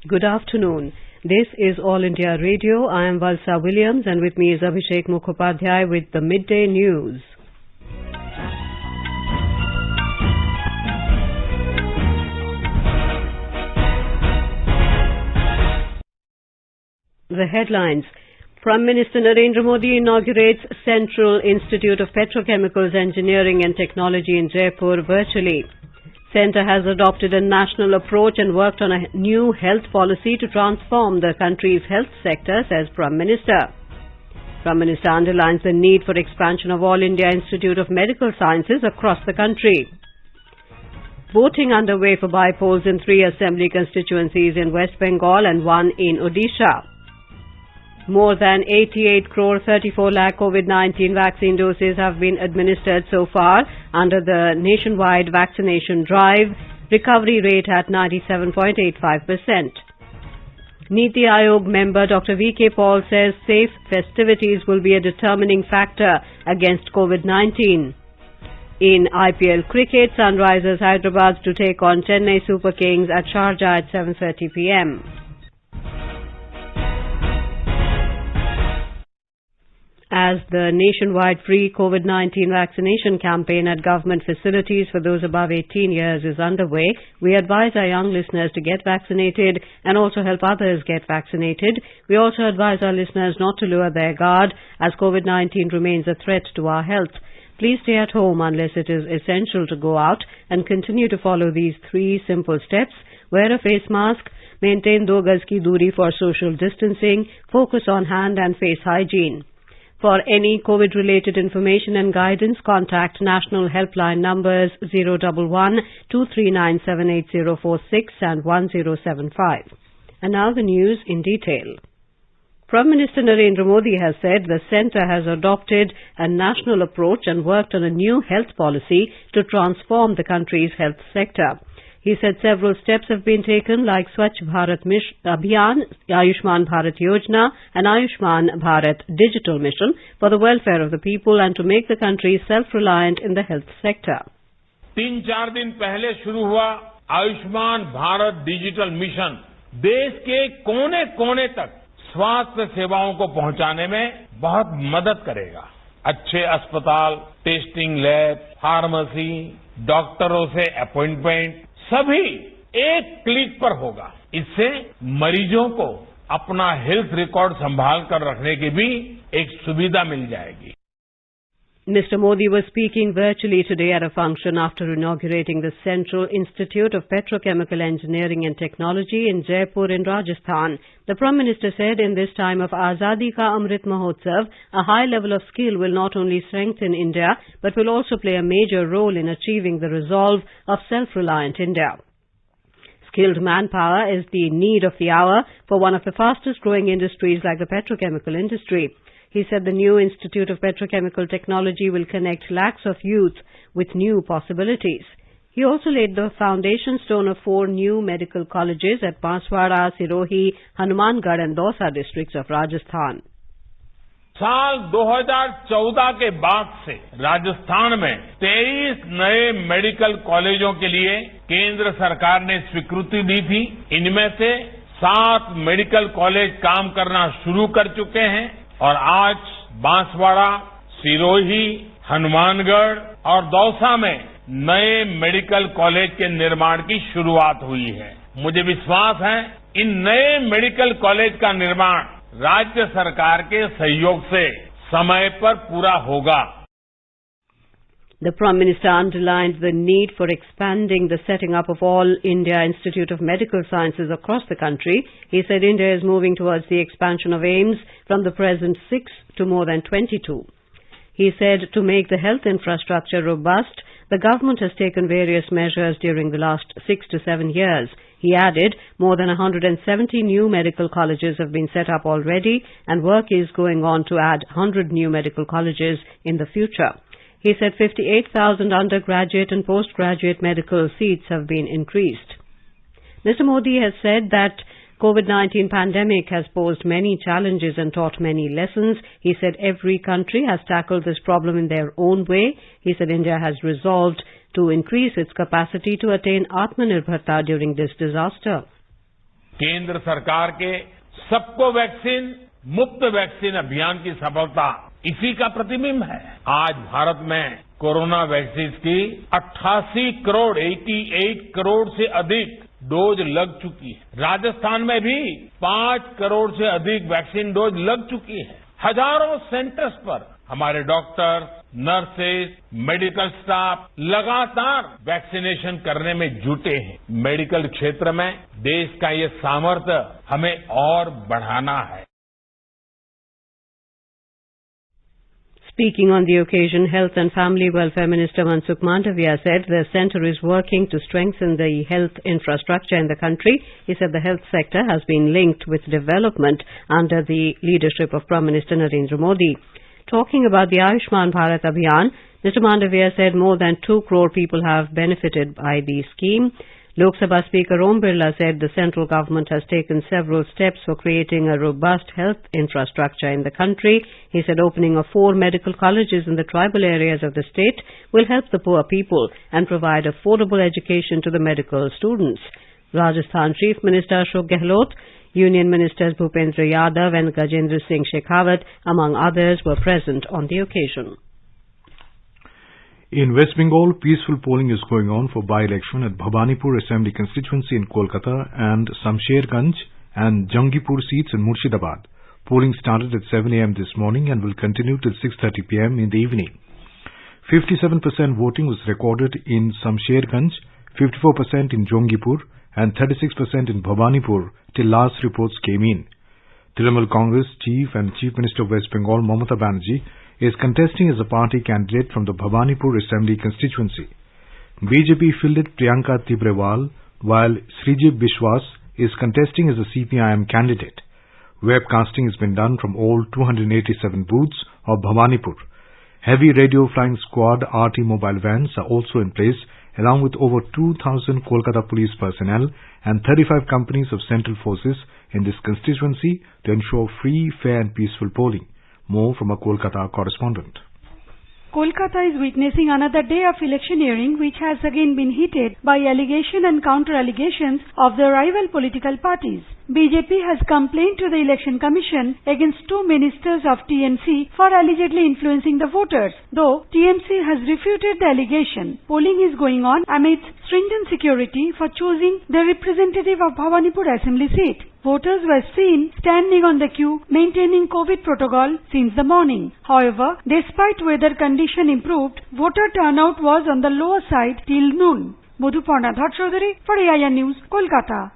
Good afternoon. This is All India Radio. I am Valsa Williams and with me is Abhishek Mukhopadhyay with the Midday News. The headlines. Prime Minister Narendra Modi inaugurates Central Institute of Petrochemicals Engineering and Technology in Jaipur virtually. Centre has adopted a national approach and worked on a new health policy to transform the country's health sector, says Prime Minister. Prime Minister underlines the need for expansion of All India Institute of Medical Sciences across the country. Voting underway for by-polls in 3 assembly constituencies in West Bengal and 1 in Odisha. More than 88 crore 34 lakh COVID-19 vaccine doses have been administered so far under the nationwide vaccination drive, recovery rate at 97.85%. Niti Aayog member Dr. V.K. Paul says safe festivities will be a determining factor against COVID-19. In IPL cricket, Sunrisers Hyderabad to take on Chennai Super Kings at Sharjah at 7:30 p.m. As the nationwide free COVID-19 vaccination campaign at government facilities for those above 18 years is underway, we advise our young listeners to get vaccinated and also help others get vaccinated. We also advise our listeners not to lower their guard as COVID-19 remains a threat to our health. Please stay at home unless it is essential to go out and continue to follow these 3 simple steps. Wear a face mask, maintain 2 gaz ki duri for social distancing, focus on hand and face hygiene. For any COVID-related information and guidance, contact national helpline numbers 011-239-78046 and 1075. And now the news in detail. Prime Minister Narendra Modi has said the centre has adopted a national approach and worked on a new health policy to transform the country's health sector. He said several steps have been taken like Swachh Bharat Abhiyan, Ayushman Bharat Yojana and Ayushman Bharat Digital Mission for the welfare of the people and to make the country self-reliant in the health sector. 3-4 दिन पहले शुरू हुआ Ayushman Bharat digital mission देश के कोने-कोने तक स्वास्थ्य सेवाओं को पहुंचाने में बहुत मदद करेगा। अच्छे अस्पताल, टेस्टिंग लैब, फार्मेसी, डॉक्टरों से अपॉइंटमेंट सभी एक क्लिक पर होगा। इससे मरीजों को अपना हेल्थ रिकॉर्ड संभाल कर रखने की भी एक सुविधा मिल जाएगी। Mr. Modi was speaking virtually today at a function after inaugurating the Central Institute of Petrochemical Engineering and Technology in Jaipur in Rajasthan. The Prime Minister said in this time of Azadi Ka Amrit Mahotsav, a high level of skill will not only strengthen India, but will also play a major role in achieving the resolve of self-reliant India. Skilled manpower is the need of the hour for one of the fastest growing industries like the petrochemical industry. He said the new Institute of Petrochemical Technology will connect lakhs of youth with new possibilities. He also laid the foundation stone of 4 new medical colleges at Banswara, Sirohi, Hanumangarh and Dausa districts of Rajasthan. साल 2014 के बाद से राजस्थान में 23 नए medical कॉलेजों के लिए केंद्र सरकार ने स्वीकृति दी थी। इनमें से 7 मेडिकल कॉलेज काम करना शुरू कर चुके हैं और आज बांसवाड़ा, सिरोही, हनुमानगढ़ और दौसा में नए मेडिकल कॉलेज के निर्माण की शुरुआत हुई है। मुझे विश्वास है इन नए मेडिकल कॉलेज का निर्माण राज्य सरकार के सहयोग से समय पर पूरा होगा। The Prime Minister underlined the need for expanding the setting up of All India Institute of Medical Sciences across the country. He said India is moving towards the expansion of AIIMS from the present 6 to more than 22. He said to make the health infrastructure robust, the government has taken various measures during the last 6 to 7 years. He added more than 170 new medical colleges have been set up already and work is going on to add 100 new medical colleges in the future. He said 58,000 undergraduate and postgraduate medical seats have been increased. Mr. Modi has said that COVID-19 pandemic has posed many challenges and taught many lessons. He said every country has tackled this problem in their own way. He said India has resolved to increase its capacity to attain Atmanirbharta during this disaster. केंद्र सरकार के सबको vaccine मुफ्त vaccine अभियान की सफलता इसी का प्रतिबिंब है। आज भारत में कोरोना वैक्सीन की 88 करोड़ से अधिक डोज लग चुकी है। राजस्थान में भी 5 करोड़ से अधिक वैक्सीन डोज लग चुकी है। हजारों सेंटर्स पर हमारे डॉक्टर, नर्सेज, मेडिकल स्टाफ लगातार वैक्सीनेशन करने में जुटे हैं। मेडिकल क्षेत्र में देश का ये सामर्थ्य हमें और बढ़ाना है। Speaking on the occasion, Health and Family Welfare Minister Mansukh Mandavia said the centre is working to strengthen the health infrastructure in the country. He said the health sector has been linked with development under the leadership of Prime Minister Narendra Modi. Talking about the Ayushman Bharat Abhiyan, Mr. Mandavia said more than 2 crore people have benefited by the scheme. Lok Sabha Speaker Om Birla said the central government has taken several steps for creating a robust health infrastructure in the country. He said opening of 4 medical colleges in the tribal areas of the state will help the poor people and provide affordable education to the medical students. Rajasthan Chief Minister Ashok Gehlot, Union Ministers Bhupendra Yadav and Gajendra Singh Shekhawat, among others, were present on the occasion. In West Bengal, peaceful polling is going on for by-election at Bhabanipur Assembly constituency in Kolkata and Samsherganj and Jangipur seats in Murshidabad. Polling started at 7 a.m. this morning and will continue till 6:30 p.m. in the evening. 57% voting was recorded in Samsherganj, 54% in Jangipur and 36% in Bhabanipur till last reports came in. Trinamool Congress Chief and Chief Minister of West Bengal Mamata Banerjee is contesting as a party candidate from the Bhabanipur Assembly constituency. BJP fielded Priyanka Tibrewal, while Srijit Biswas is contesting as a CPIM candidate. Webcasting has been done from all 287 booths of Bhabanipur. Heavy radio flying squad RT mobile vans are also in place, along with over 2,000 Kolkata police personnel and 35 companies of central forces in this constituency to ensure free, fair and peaceful polling. More from a Kolkata correspondent. Kolkata is witnessing another day of electioneering which has again been heated by allegation and counter-allegations of the rival political parties. BJP has complained to the Election Commission against 2 ministers of TMC for allegedly influencing the voters, though TMC has refuted the allegation. Polling is going on amidst stringent security for choosing the representative of Bhabanipur Assembly seat. Voters were seen standing on the queue, maintaining COVID protocol since the morning. However, despite weather condition improved, voter turnout was on the lower side till noon. Madhuparna Dharshodari for AIR News, Kolkata.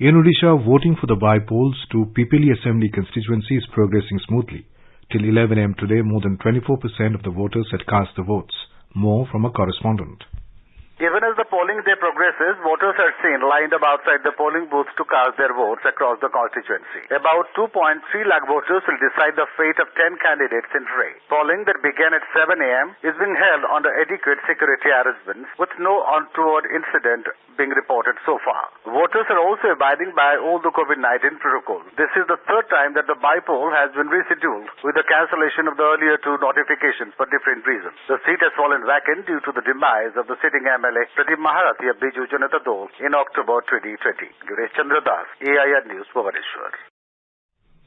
In Odisha, voting for the by-polls to Pipili Assembly constituency is progressing smoothly. Till 11 a.m. today, more than 24% of the voters had cast the votes. More from a correspondent. Even as the polling day progresses, voters are seen lined up outside the polling booths to cast their votes across the constituency. About 2.3 lakh voters will decide the fate of 10 candidates in Ray. Polling that began at 7 a.m. is being held under adequate security arrangements with no untoward incident being reported so far. Voters are also abiding by all the COVID-19 protocols. This is the third time that the by-poll has been rescheduled with the cancellation of the earlier 2 notifications for different reasons. The seat has fallen vacant due to the demise of the sitting MLA Pradeep Maharati of Biju Janata Dol in October 2020. Girish Chandra Das, AIR News, Bhubaneswar.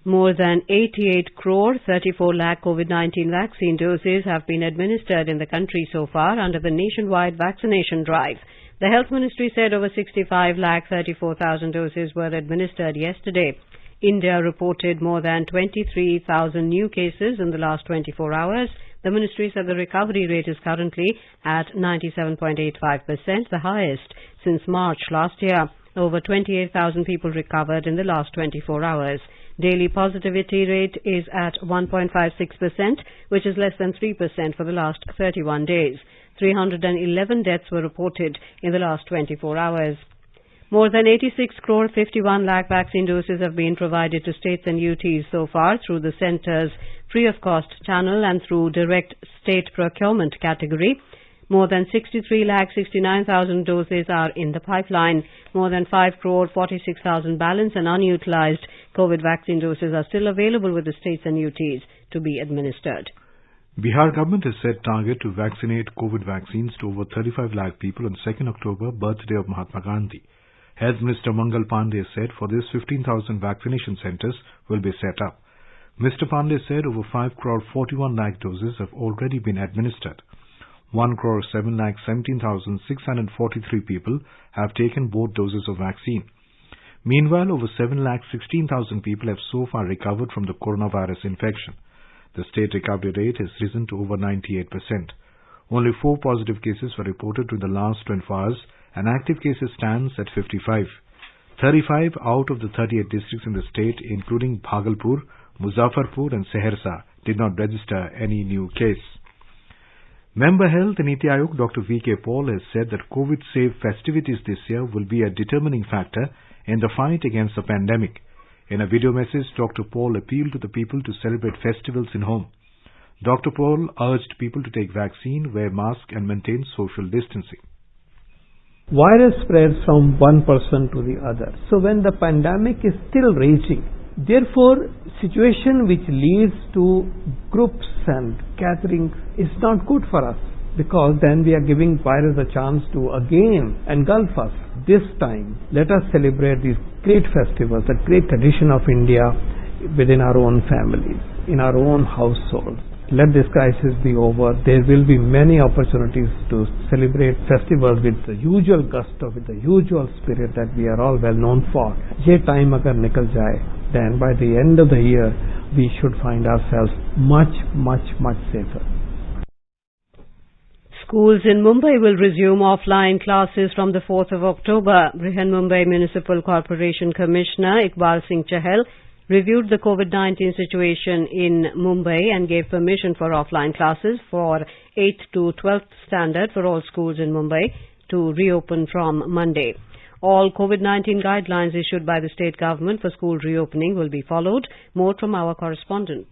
More than 88 crore 34 lakh COVID-19 vaccine doses have been administered in the country so far under the nationwide vaccination drive. The Health Ministry said over 65 lakh 34,000 doses were administered yesterday. India reported more than 23,000 new cases in the last 24 hours. The ministry said the recovery rate is currently at 97.85%, the highest since March last year. Over 28,000 people recovered in the last 24 hours. Daily positivity rate is at 1.56%, which is less than 3% for the last 31 days. 311 deaths were reported in the last 24 hours. More than 86 crore 51 lakh vaccine doses have been provided to states and UTs so far through the centre's free-of-cost channel and through direct state procurement category. More than 63 lakh 69,000 doses are in the pipeline. More than 5 crore 46,000 balance and unutilized COVID vaccine doses are still available with the states and UTs to be administered. Bihar government has set target to vaccinate COVID vaccines to over 35 lakh people on 2nd October, birthday of Mahatma Gandhi. Health Minister Mangal Pandey said for this 15,000 vaccination centers will be set up. Mr. Pandey said over 5 crore 41 lakh doses have already been administered. 1 crore 7 lakh 17,643 people have taken both doses of vaccine. Meanwhile, over 7 lakh 16,000 people have so far recovered from the coronavirus infection. The state recovery rate has risen to over 98%. Only 4 positive cases were reported in the last 24 hours and active cases stands at 55. 35 out of the 38 districts in the state, including Bhagalpur, Muzaffarpur and Saharsa, did not register any new case. Member Health and Niti Aayog Dr. V.K. Paul has said that COVID-safe festivities this year will be a determining factor in the fight against the pandemic. In a video message, Dr. Paul appealed to the people to celebrate festivals in home. Dr. Paul urged people to take vaccine, wear mask and maintain social distancing. Virus spreads from one person to the other. So when the pandemic is still raging, therefore situation which leads to groups and gatherings is not good for us, because then we are giving virus a chance to again engulf us. This time, let us celebrate these great festivals, the great tradition of India within our own families, in our own households. Let this crisis be over. There will be many opportunities to celebrate festivals with the usual gusto, with the usual spirit that we are all well known for. Ye time agar nikal jaye, then by the end of the year, we should find ourselves much safer. Schools in Mumbai will resume offline classes from the 4th of October. Brihan Mumbai Municipal Corporation Commissioner Iqbal Singh Chahal reviewed the COVID-19 situation in Mumbai and gave permission for offline classes for 8th to 12th standard for all schools in Mumbai to reopen from Monday. All COVID-19 guidelines issued by the state government for school reopening will be followed. More from our correspondent.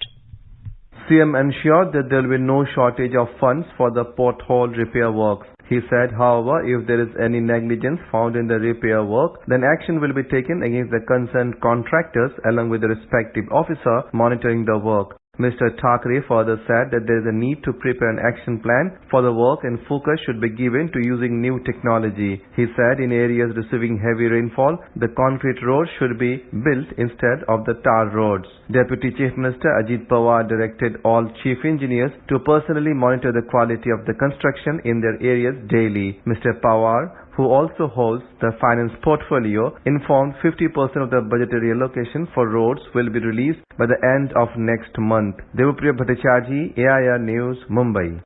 CM ensured that there will be no shortage of funds for the pothole repair works. He said, however, if there is any negligence found in the repair work, then action will be taken against the concerned contractors along with the respective officer monitoring the work. Mr. Thackeray further said that there is a need to prepare an action plan for the work and focus should be given to using new technology. He said in areas receiving heavy rainfall, the concrete roads should be built instead of the tar roads. Deputy Chief Minister Ajit Pawar directed all chief engineers to personally monitor the quality of the construction in their areas daily. Mr. Pawar, who also holds the finance portfolio, informed 50% of the budgetary allocation for roads will be released by the end of next month. Devapriya Bhattacharjee, AIR News, Mumbai.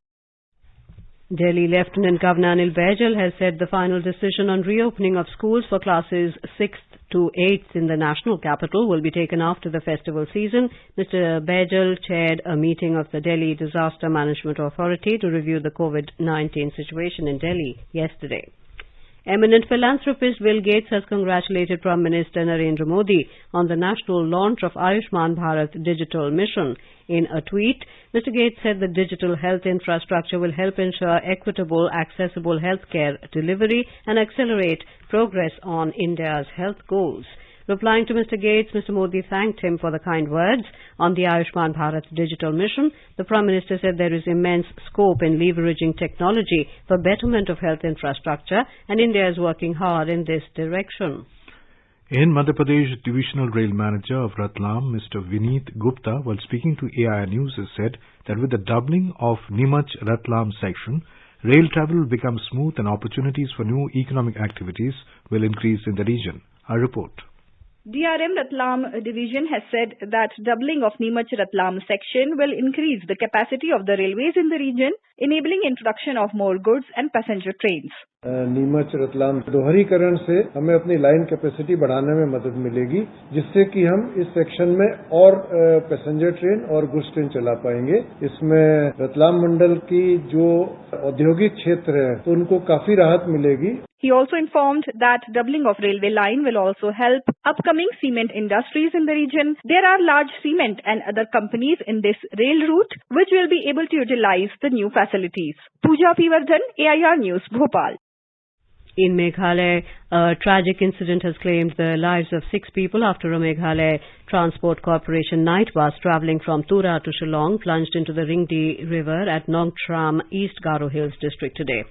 Delhi Lieutenant Governor Anil Baijal has said the final decision on reopening of schools for classes 6th to 8th in the national capital will be taken after the festival season. Mr. Baijal chaired a meeting of the Delhi Disaster Management Authority to review the COVID-19 situation in Delhi yesterday. Eminent philanthropist Bill Gates has congratulated Prime Minister Narendra Modi on the national launch of Ayushman Bharat digital mission. In a tweet, Mr. Gates said the digital health infrastructure will help ensure equitable, accessible healthcare delivery and accelerate progress on India's health goals. Replying to Mr. Gates, Mr. Modi thanked him for the kind words on the Ayushman Bharat digital mission. The Prime Minister said there is immense scope in leveraging technology for betterment of health infrastructure and India is working hard in this direction. In Madhya Pradesh, Divisional Rail Manager of Ratlam, Mr. Vineet Gupta, while speaking to AIR News, has said that with the doubling of Nimach-Ratlam section, rail travel will become smooth and opportunities for new economic activities will increase in the region. A report. DRM Ratlam division has said that doubling of Nimach-Ratlam section will increase the capacity of the railways in the region, enabling introduction of more goods and passenger trains. Neemuch Ratlam दोहरीकरण से हमें अपनी line capacity बढ़ाने में मदद मिलेगी, जिससे कि हम इस सेक्शन में और पैसेंजर ट्रेन और गुड्स ट्रेन चला पाएंगे. इसमें रतलाम मंडल की जो औद्योगिक क्षेत्र है तो उनको काफी राहत मिलेगी. He also informed that doubling of railway line will also help upcoming cement industries in the region. There are large cement and other companies in this rail route which will be able to utilize the new facilities. Pooja Pivardhan, AIR News, Bhopal. In Meghalaya, a tragic incident has claimed the lives of 6 people after a Meghalaya Transport Corporation night bus travelling from Tura to Shillong plunged into the Ringdi River at Nongtram, East Garo Hills district today.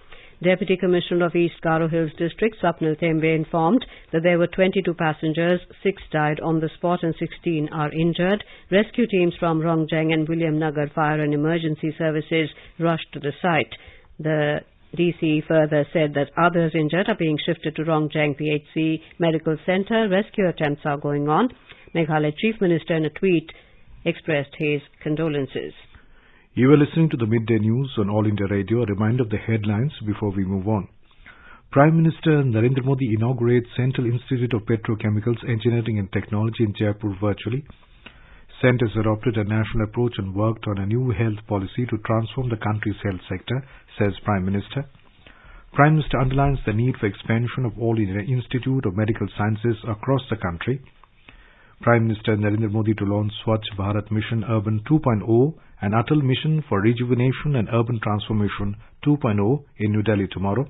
Deputy Commissioner of East Garo Hills District, Swapnil Tembe, informed that there were 22 passengers, 6 died on the spot and 16 are injured. Rescue teams from Rongjang and William Nagar Fire and Emergency Services rushed to the site. The DC further said that others injured are being shifted to Rongjang PHC Medical Centre. Rescue attempts are going on. Meghalaya Chief Minister in a tweet expressed his condolences. You are listening to the Midday News on All India Radio. A reminder of the headlines before we move on. Prime Minister Narendra Modi inaugurates Central Institute of Petrochemicals, Engineering and Technology in Jaipur virtually. Centre has adopted a national approach and worked on a new health policy to transform the country's health sector, says Prime Minister. Prime Minister underlines the need for expansion of All India Institute of Medical Sciences across the country. Prime Minister Narendra Modi to launch Swachh Bharat Mission Urban 2.0 and Atal Mission for Rejuvenation and Urban Transformation 2.0 in New Delhi tomorrow.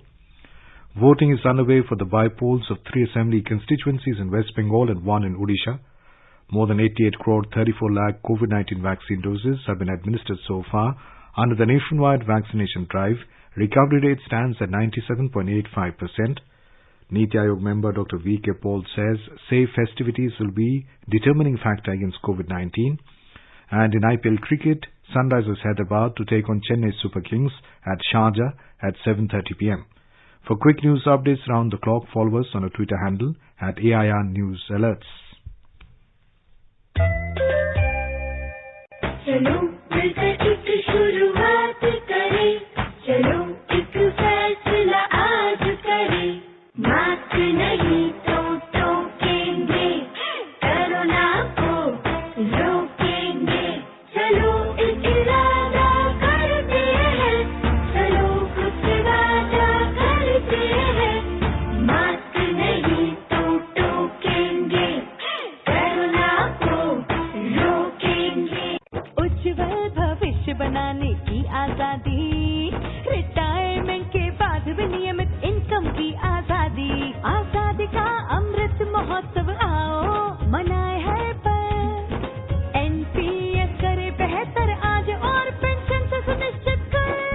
Voting is underway for the by-polls of 3 assembly constituencies in West Bengal and 1 in Odisha. More than 88 crore 34 lakh COVID-19 vaccine doses have been administered so far under the nationwide vaccination drive. Recovery rate stands at 97.85%. Niti Aayog member Dr. V.K. Paul says safe festivities will be determining factor against COVID-19. And in IPL cricket, Sunrisers Hyderabad to take on Chennai Super Kings at Sharjah at 7:30 p.m. For quick news updates round the clock, follow us on our Twitter handle at AIR News Alerts. चलो मिलकर एक शुरुआत करें, चलो एक फैसला आज करें, मास्क नहीं तो टोकेंगे, कोरोना को रोकेंगे, चलो एक इरादा करते हैं, चलो कुछ वादा करते हैं, मास्क नहीं तो टोकेंगे, कोरोना को रोकेंगे। उज्जवल भविष्य बनाने की आजादी, रिटायरमेंट के बाद भी नियमित इनकम की आजादी, आजादी का अमृत महोत्सव आओ मनाए है पर एनपीएस करे बेहतर आज और पेंशन से सुनिश्चित करे।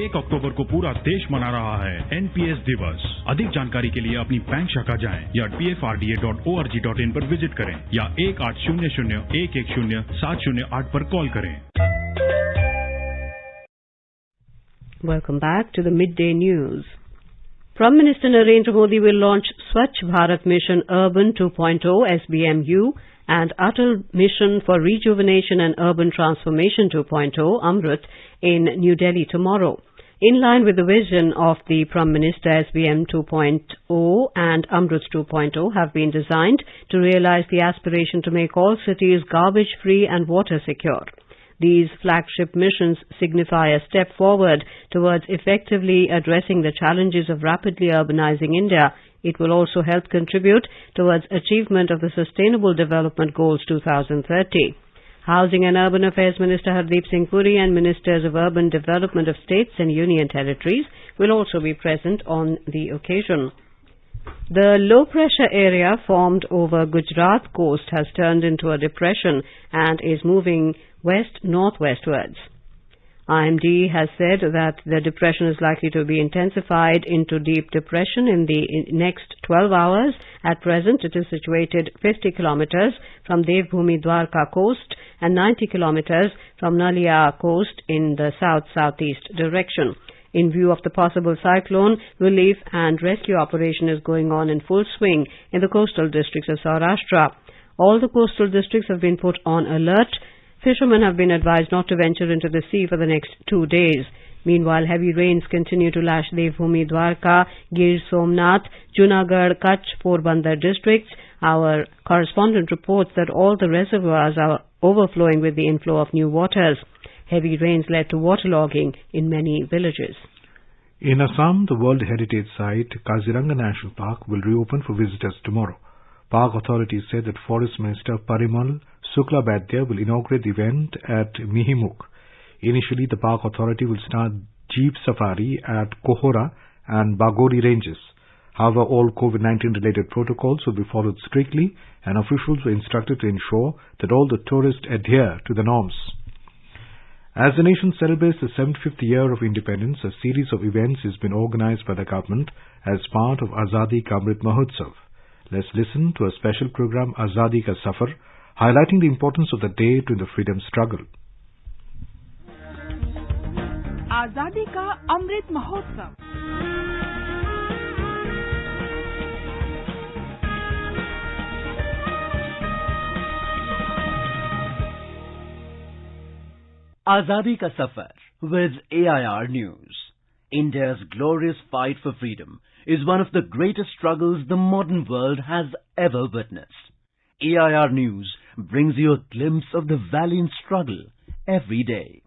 1 अक्टूबर को पूरा देश मना रहा है एनपीएस दिवस। अधिक जानकारी के लिए अपनी बैंक शाखा जाएं या pfrda.org.in पर विजिट करें या 1800-110-708 पर कॉल करें। Welcome back to the Midday News. Prime Minister Narendra Modi will launch Swachh Bharat Mission Urban 2.0 SBMU and Atal Mission for Rejuvenation and Urban Transformation 2.0 Amrit in New Delhi tomorrow. In line with the vision of the Prime Minister, SBM 2.0 and Amrit 2.0 have been designed to realize the aspiration to make all cities garbage-free and water-secure. These flagship missions signify a step forward towards effectively addressing the challenges of rapidly urbanizing India. It will also help contribute towards achievement of the Sustainable Development Goals 2030. Housing and Urban Affairs Minister Hardeep Singh Puri and Ministers of Urban Development of States and Union Territories will also be present on the occasion. The low-pressure area formed over Gujarat coast has turned into a depression and is moving west-northwestwards. IMD has said that the depression is likely to be intensified into deep depression in the next 12 hours. At present, it is situated 50 kilometers from Devbhumi Dwarka coast and 90 kilometers from Nalia coast in the south-southeast direction. In view of the possible cyclone, relief and rescue operation is going on in full swing in the coastal districts of Saurashtra. All the coastal districts have been put on alert. Fishermen have been advised not to venture into the sea for the next 2 days. Meanwhile, heavy rains continue to lash Devbhumi Dwarka, Gir Somnath, Junagadh, Kutch, Porbandar districts. Our correspondent reports that all the reservoirs are overflowing with the inflow of new waters. Heavy rains led to waterlogging in many villages. In Assam, the World Heritage Site Kaziranga National Park will reopen for visitors tomorrow. Park authorities said that Forest Minister Parimal Suklabhadyaya will inaugurate the event at Mihimuk. Initially, the park authority will start jeep safari at Kohora and Bagori ranges. However, all COVID-19 related protocols will be followed strictly and officials were instructed to ensure that all the tourists adhere to the norms. As the nation celebrates the 75th year of independence, a series of events has been organized by the government as part of Azadi Ka Amrit Mahotsav. Let's listen to a special program, Azadi Ka Safar, highlighting the importance of the day to the freedom struggle. आजादी का Amrit Mahotsav. Azadi Ka Safar with AIR News. India's glorious fight for freedom is one of the greatest struggles the modern world has ever witnessed. AIR News brings you a glimpse of the valiant struggle every day.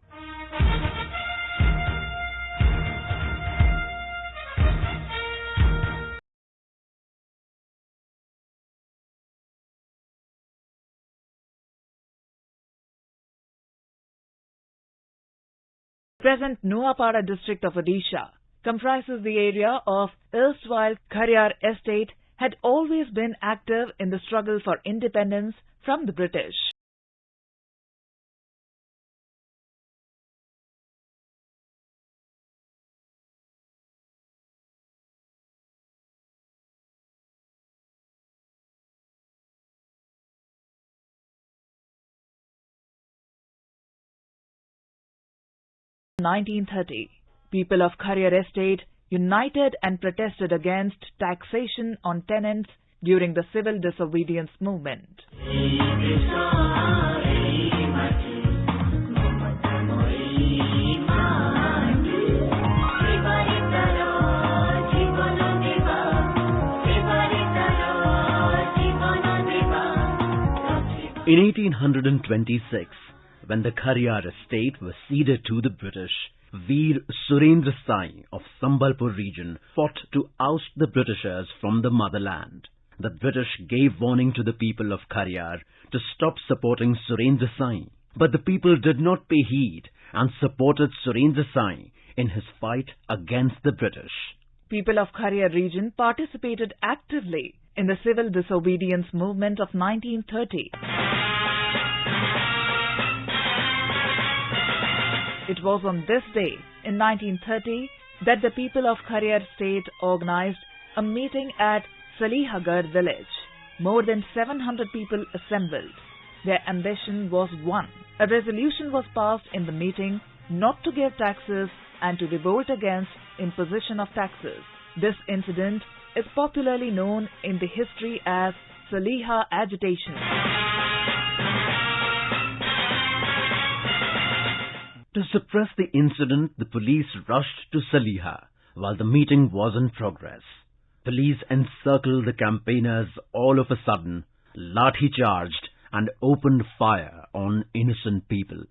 Present Nuapara district of Odisha comprises the area of erstwhile Khariyar estate, had always been active in the struggle for independence from the British. In 1930, people of Khariyar estate united and protested against taxation on tenants during the civil disobedience movement. In 1826, when the Khariyar estate was ceded to the British, Veer Surendra Sai of Sambalpur region fought to oust the Britishers from the motherland. The British gave warning to the people of Khariyar to stop supporting Surendra Sai, but the people did not pay heed and supported Surendra Sai in his fight against the British. People of Khariyar region participated actively in the civil disobedience movement of 1930. It was on this day, in 1930, that the people of Khariyar state organized a meeting at Salihagarh village. More than 700 people assembled. Their ambition was one. A resolution was passed in the meeting not to give taxes and to revolt against imposition of taxes. This incident is popularly known in the history as Saliha agitation. To suppress the incident, the police rushed to Saliha while the meeting was in progress. Police encircled the campaigners all of a sudden, lathi charged and opened fire on innocent people.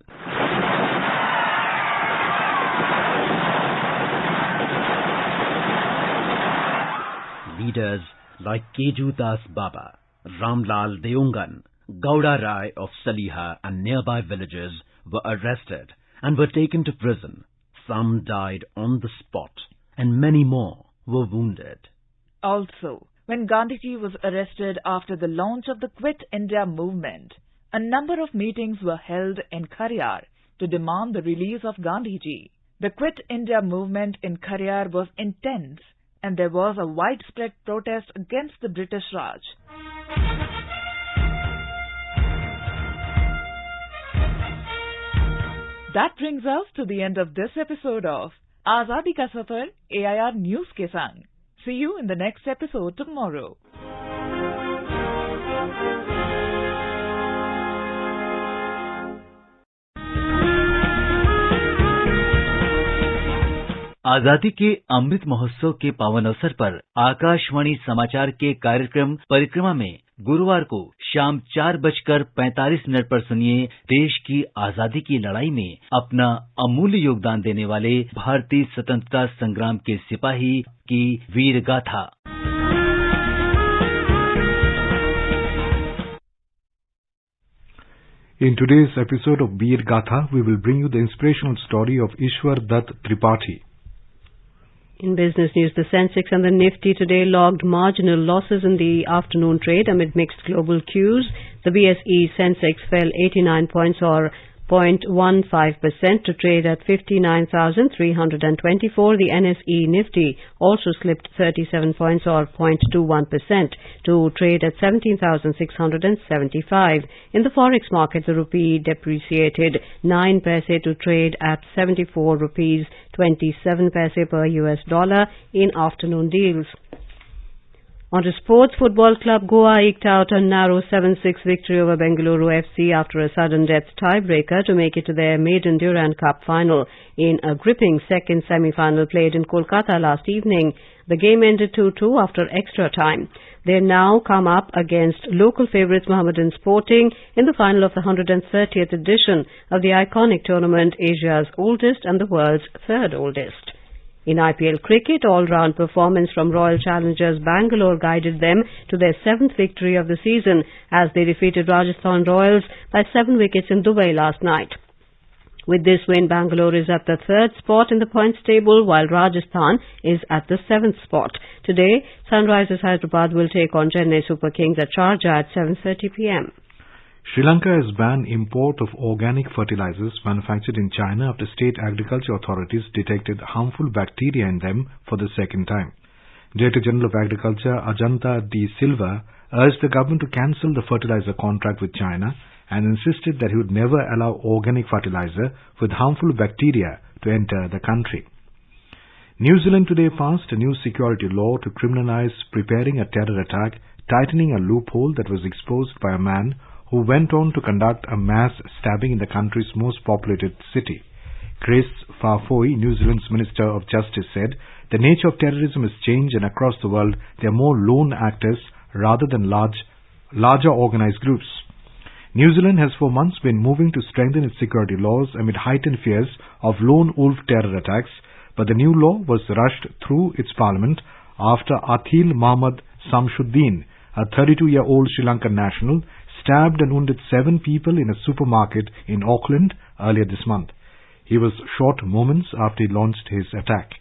Leaders like Keju Das Baba, Ramlal Deungan, Gauda Rai of Saliha and nearby villages were arrested and were taken to prison. Some died on the spot, and many more were wounded. Also, when Gandhiji was arrested after the launch of the Quit India movement, a number of meetings were held in Khariyar to demand the release of Gandhiji. The Quit India movement in Khariyar was intense, and there was a widespread protest against the British Raj. That brings us to the end of this episode of Azadi Ka Safar AIR News ke Sang. See you in the next episode tomorrow. आजादी के अमृत महोत्सव के पावन अवसर पर आकाशवाणी समाचार के कार्यक्रम परिक्रमा में गुरुवार को शाम 4:45 पर सुनिए देश की आजादी की लड़ाई में अपना अमूल्य योगदान देने वाले भारतीय स्वतंत्रता संग्राम के सिपाही की वीर गाथा। In today's episode of Veer Gatha, we will bring you the inspirational story of Ishwar Dutt Tripathi. In business news, the Sensex and the Nifty today logged marginal losses in the afternoon trade amid mixed global cues. The BSE Sensex fell 89 points or 0.15% to trade at 59,324. The NSE Nifty also slipped 37 points or 0.21% to trade at 17,675. In the forex market, the rupee depreciated 9 paise to trade at 74 rupees 27 paise per US dollar in afternoon deals. On to sports, Football Club Goa eked out a narrow 7-6 victory over Bengaluru FC after a sudden death tiebreaker to make it to their maiden Durand Cup final. In a gripping second semi-final played in Kolkata last evening, the game ended 2-2 after extra time. They now come up against local favourites Mohammedan Sporting in the final of the 130th edition of the iconic tournament, Asia's oldest and the world's third oldest. In IPL cricket, all-round performance from Royal Challengers Bangalore guided them to their 7th victory of the season as they defeated Rajasthan Royals by 7 wickets in Dubai last night. With this win, Bangalore is at the 3rd spot in the points table, while Rajasthan is at the 7th spot. Today, Sunrisers Hyderabad will take on Chennai Super Kings at Sharjah at 7:30 p.m. Sri Lanka has banned import of organic fertilizers manufactured in China after state agriculture authorities detected harmful bacteria in them for the second time. Director General of Agriculture Ajanta D. Silva urged the government to cancel the fertilizer contract with China and insisted that he would never allow organic fertilizer with harmful bacteria to enter the country. New Zealand today passed a new security law to criminalize preparing a terror attack, tightening a loophole that was exposed by a man who went on to conduct a mass stabbing in the country's most populated city. Chris Farfoy, New Zealand's Minister of Justice, said the nature of terrorism has changed and across the world there are more lone actors rather than larger organized groups. New Zealand has for months been moving to strengthen its security laws amid heightened fears of lone wolf terror attacks, but the new law was rushed through its parliament after Athil Mohammad Samshuddin, a 32-year-old Sri Lankan national, stabbed and wounded 7 people in a supermarket in Auckland earlier this month. He was shot moments after he launched his attack.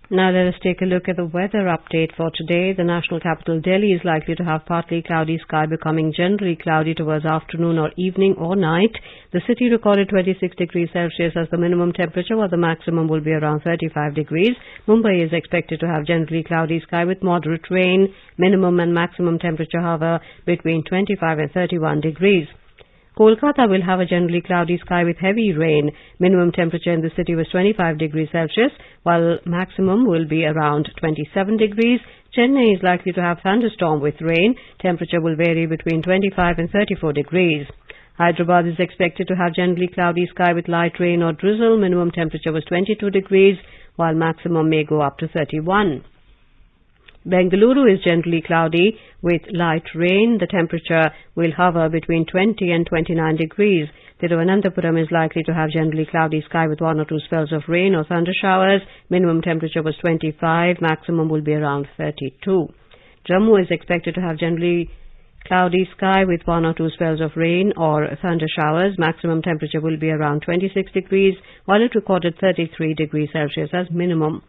Now let us take a look at the weather update for today. The national capital Delhi is likely to have partly cloudy sky becoming generally cloudy towards afternoon or evening or night. The city recorded 26 degrees Celsius as the minimum temperature, while the maximum will be around 35 degrees. Mumbai is expected to have generally cloudy sky with moderate rain. Minimum and maximum temperature, however, between 25 and 31 degrees. Kolkata will have a generally cloudy sky with heavy rain. Minimum temperature in the city was 25 degrees Celsius, while maximum will be around 27 degrees. Chennai is likely to have thunderstorm with rain. Temperature will vary between 25 and 34 degrees. Hyderabad is expected to have generally cloudy sky with light rain or drizzle. Minimum temperature was 22 degrees, while maximum may go up to 31. Bengaluru is generally cloudy with light rain. The temperature will hover between 20 and 29 degrees. Thiruvananthapuram is likely to have generally cloudy sky with 1 or 2 spells of rain or thunder showers. Minimum temperature was 25. Maximum will be around 32. Jammu is expected to have generally cloudy sky with 1 or 2 spells of rain or thunder showers. Maximum temperature will be around 26 degrees, while it recorded 33 degrees Celsius as minimum.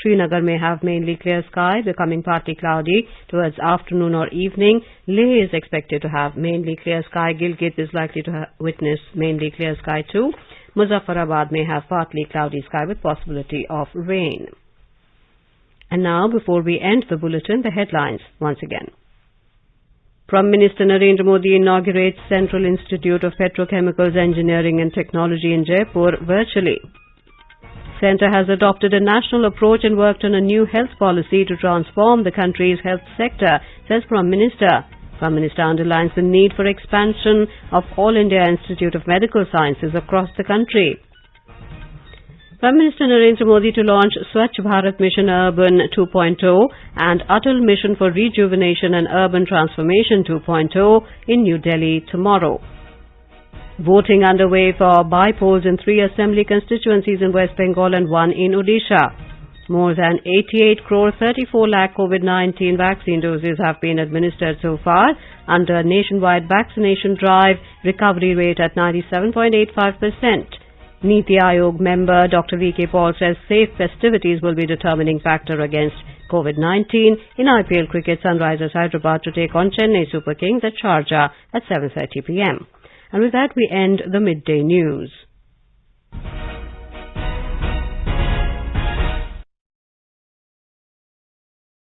Srinagar may have mainly clear sky, becoming partly cloudy towards afternoon or evening. Leh is expected to have mainly clear sky. Gilgit is likely to witness mainly clear sky too. Muzaffarabad may have partly cloudy sky with possibility of rain. And now, before we end the bulletin, the headlines once again. Prime Minister Narendra Modi inaugurates Central Institute of Petrochemicals Engineering and Technology in Jaipur virtually. Centre has adopted a national approach and worked on a new health policy to transform the country's health sector, says Prime Minister. Prime Minister underlines the need for expansion of All India Institute of Medical Sciences across the country. Prime Minister Narendra Modi to launch Swachh Bharat Mission Urban 2.0 and Atal Mission for Rejuvenation and Urban Transformation 2.0 in New Delhi tomorrow. Voting underway for by-polls in 3 assembly constituencies in West Bengal and 1 in Odisha. More than 88 crore 34 lakh COVID-19 vaccine doses have been administered so far under a nationwide vaccination drive, recovery rate at 97.85%. Niti Aayog member Dr. V.K. Paul says safe festivities will be determining factor against COVID-19. In IPL cricket, Sunrisers Hyderabad to take on Chennai Super Kings at Sharjah at 7:30 p.m. And with that, we end the midday news.